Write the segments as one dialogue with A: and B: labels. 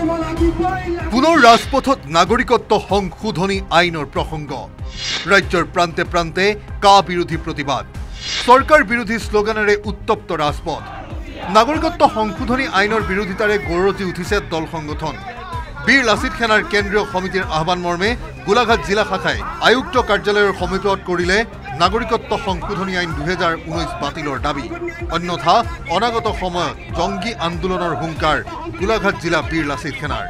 A: পুনৰ ৰাজপথত নাগৰিকত্ব সংশোধনী আইনৰ প্ৰসংগ ৰাজ্যৰ প্ৰান্তে প্ৰান্তে কা বিৰোধী প্ৰতিবাদ চৰকাৰ বিৰোধী শ্লোগানেৰে উত্তপ্ত ৰাজপথ নাগৰিকত্ব সংশোধনী আইনৰ বিৰোধিতাৰে গৰজি উঠিছে দল সংগঠন বীৰ লাচিত সেনাৰ কেন্দ্ৰীয় সমিতিৰ আহ্বান মৰ্মে গোলাঘাট জিলা শাখাই আয়ুক্ত কাৰ্যালয়ৰ সমীপত কৰিলে নাগৰিকত্ব সংশোধনী আইন 2019 বাতিলৰ দাবী অন্যথা অনাগত সময়ত জংগী আন্দোলনৰ হুংকাৰ গোলাঘাট জিলা বীৰ লাচিত সেনাৰ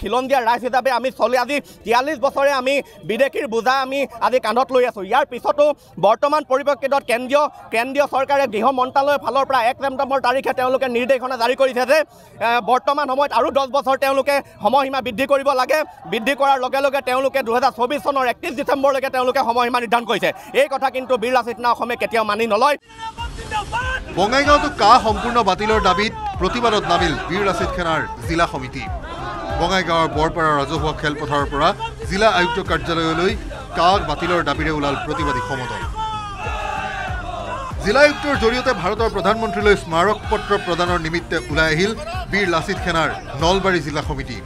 B: খিলঞ্জীয়া ৰাইজ হিচাপে আমি চলি আজি 43 বছৰে আমি বিদেশীৰ বোজা আমি আজি কান্ধত লৈ আছোঁ ইয়াৰ পিছতো বৰ্তমান পৰিপ্ৰেক্ষিতত কেন্দ্ৰীয় চৰকাৰে গৃহ মন্ত্ৰালয়ৰ ফালৰ পৰা 1 ছেপ্টেম্বৰ তাৰিখে তেওঁলোকে নিৰ্দেশনা জাৰি কৰিছে যে বৰ্তমান সময়ত আৰু 10 বছৰ তেওঁলোকে সময়সীমা বৃদ্ধি কৰিব লাগে বৃদ্ধি কৰাৰ লগে লগে তেওঁলোকে 2024 চনৰ 31 ডিচেম্বৰলৈকে তেওঁলোকে সময়সীমা নিৰ্ধাৰণ কৰিছে এই কথা কিন্তু বীৰ লাচিত সেনা অসমে কেতিয়াও মানি নলয়
A: বঙাইগাঁৱতো কা সম্পূৰ্ণ বাতিলৰ দাবীত প্ৰতিবাদত নামিল বীৰ লাচিত সেনাৰ জিলা সমিতি বঙাইগাঁৱৰ বৰপাৰা ৰাজহুৱা খেলপথাৰৰ পৰা জিলা আয়ুক্ত কাৰ্যালয়লৈ কা বাতিলৰ দাবীৰে ওলাল প্ৰতিবাদী সমদল জিলা আয়ুক্তৰ জৰিয়তে ভাৰতৰ প্ৰধানমন্ত্ৰীলৈ স্মাৰক পত্ৰ প্ৰদানৰ নিমিত্তে ওলাই আহিল বীৰ লাচিত সেনাৰ নলবাৰী জিলা সমিতি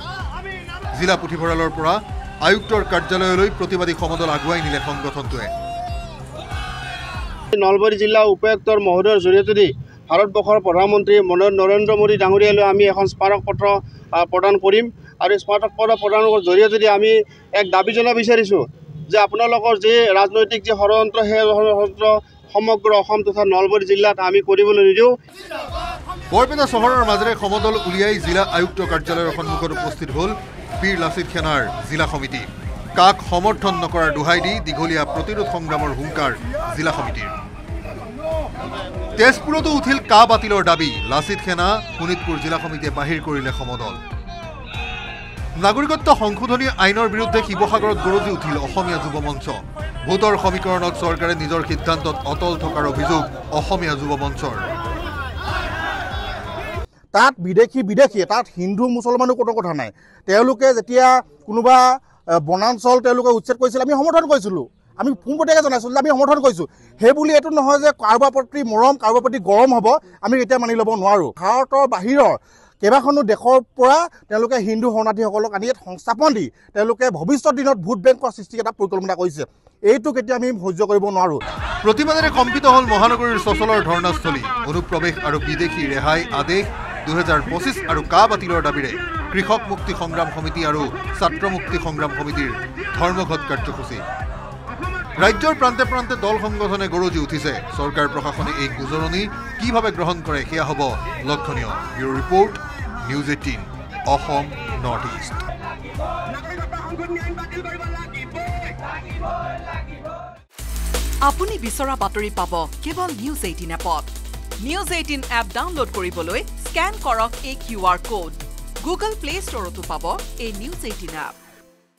A: জিলা পুথিভঁৰালৰ পৰা আয়ুক্তৰ কাৰ্যালয়লৈ প্ৰতিবাদী সমদল আগুৱাই নিলে সংগঠনটোৱে
C: নলবাৰী জিলা উপায়ুক্তৰ মহোদয়ৰ জৰিয়তে ভাৰতবৰ্ষৰ প্ৰধানমন্ত্ৰী নৰেন্দ্ৰ মোদী ডাঙৰীয়ালৈ আমি এখন স্মাৰক পত্ৰ প্ৰদান কৰিম আৰু স্মাৰক পত্ৰ প্ৰদানৰ জৰিয়তে আমি এক দাবী জনাব বিচাৰিছোঁ যে আপোনালোকৰ যে ৰাজনৈতিক যে ষড়যন্ত্ৰ সেই ষড়যন্ত্ৰ সমগ্ৰ অসম তথা নলবাৰী জিলাত আমি কৰিবলৈ নিদিওঁ
A: বৰপেটা চহৰৰ মাজেৰে সমদল উলিয়াই জিলা আয়ুক্ত কাৰ্যালয়ৰ সন্মুখত উপস্থিত হ'ল বীৰ লাচিত সেনাৰ জিলা সমিতি কাক সমৰ্থন নকৰাৰ দোহাই দি দীঘলীয়া প্ৰতিৰোধ সংগ্ৰামৰ হুংকাৰ জিলা সমিতিৰ তেজপুৰতো উঠিল কা বাতিলৰ দাবী লাচিত সেনা শোণিতপুৰ জিলা সমিতিয়ে বাহিৰ কৰিলে সমদল নাগৰিকত্ব সংশোধনী আইনৰ বিৰুদ্ধে শিৱসাগৰত গৰজি উঠিল অসমীয়া যুৱ মঞ্চ ভোটৰ সমীকৰণত চৰকাৰে নিজৰ সিদ্ধান্তত অটল থকাৰ অভিযোগ অসমীয়া যুৱ মঞ্চৰ
D: তাত বিদেশী তাত হিন্দু মুছলমানৰ কোনো কথা নাই তেওঁলোকে যেতিয়া কোনোবা বনাঞ্চল তেওঁলোকে উচ্ছেদ কৰিছিল আমি সমৰ্থন কৰিছিলোঁ আমি পোনপটীয়াকৈ জনাইছোঁ যে আমি সমৰ্থন কৰিছোঁ সেই বুলি এইটো নহয় যে কাৰোবাৰ প্ৰতি মৰম কাৰোবাৰ প্ৰতি গৰম হ'ব আমি এতিয়া মানি ল'ব নোৱাৰোঁ ভাৰতৰ বাহিৰৰ কেইবাখনো দেশৰ পৰা তেওঁলোকে হিন্দু শৰণাৰ্থীসকলক আনি ইয়াত সংস্থাপন দি তেওঁলোকে ভৱিষ্যত দিনত ভোট বেংকৰ সৃষ্টিৰ এটা পৰিকল্পনা কৰিছে এইটো কেতিয়া আমি সহ্য কৰিব নোৱাৰোঁ
A: প্ৰতিবাদেৰে কম্পিত হ'ল মহানগৰীৰ চচলৰ ধৰ্ণাস্থলী অনুপ্ৰৱেশ আৰু বিদেশী ৰেহাই আদেশ 2025 আৰু কা বাতিলৰ দাবীৰে কৃষক মুক্তি সংগ্ৰাম সমিতি আৰু ছাত্ৰ মুক্তি সংগ্ৰাম সমিতিৰ ধৰ্মঘট কাৰ্যসূচী ৰাজ্যৰ প্ৰান্তে প্ৰান্তে দল সংগঠনে গৰজি উঠিছে চৰকাৰ প্ৰশাসনে এই গুজৰণি কিভাৱে গ্ৰহণ কৰে সেয়া হ'ব লক্ষণীয় bureau report news 18 Assam north east
E: আপুনি বিচৰা বাতৰি পাব কেৱল নিউজ 18 এপত নিউজ 18 এপ ডাউনলোড কৰিবলৈ স্কেন কৰক এই QR কোড গুগল প্লে ষ্টৰতো পাব এই নিউজ 18 এপ